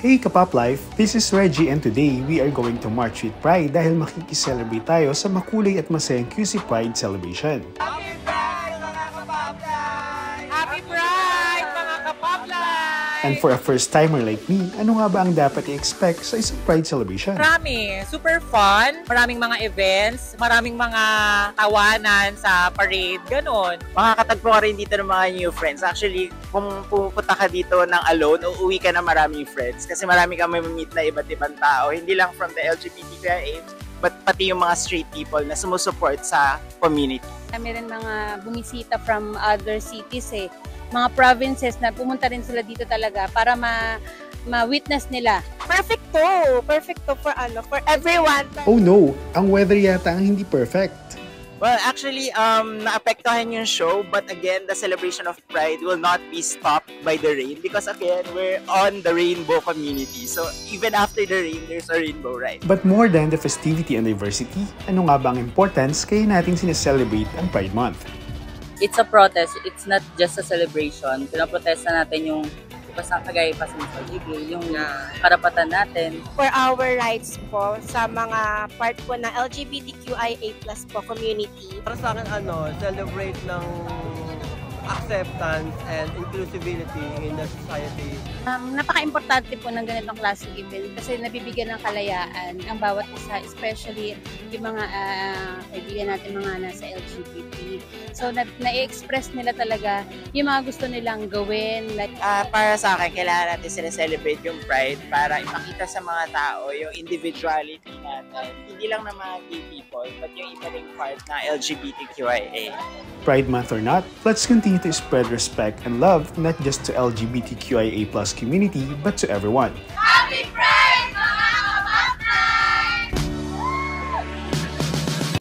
Hey Kapop Life! This is Reggie and today we are going to march with Pride dahil makikiselebrate tayo sa makulay at masayang QC Pride celebration. Happy Pride mga Kapop Life! Happy Pride mga Kapop Life! And for a first-timer like me, ano nga ba ang dapat i-expect sa isang Pride celebration? Marami. Super fun. Maraming mga events. Maraming mga tawanan sa parade. Ganon. Makakatagpo ka rin dito ng mga new friends. Actually, kung pupunta ka dito ng alone, uuwi ka na maraming friends. Kasi marami kang mamimit na iba't ibang tao. Hindi lang from the LGBTQIA, but pati yung mga straight people na sumusupport sa community. Kami rin mga bumisita from other cities mga provinces na pumunta rin sila dito talaga para ma-witness nila. Perfecto for everyone. Oh no! Ang weather yata ang hindi perfect. Well, actually, naapektuhan yung show, but again, the celebration of Pride will not be stopped by the rain because again, we're on the rainbow community. So even after the rain, there's a rainbow, right? But more than the festivity and diversity, ano nga ba ang importance kaya natin sineselebrate ang Pride Month? It's a protest. It's not just a celebration. Pinaprotesta natin yung basta kagaya pa sa LGBT, yung karapatan natin. For our rights po sa mga part po ng LGBTQIA+ po community. Para sa akin, celebrate ng acceptance and inclusivity in the society. Napaka-importante po ng ganitong klaseng event kasi nabibigyan ng kalayaan ang bawat isa, especially yung mga kaibigan natin mga nasa LGBT. So, na-express nila talaga yung mga gusto nilang gawin. Para sa akin, kailangan natin sila-celebrate yung Pride para ipakita sa mga tao yung individuality natin. Hindi lang ng mga gay people, but yung iba ring part na LGBTQIA. Pride Month or not, let's continue to spread respect and love not just to LGBTQIA+ community but to everyone.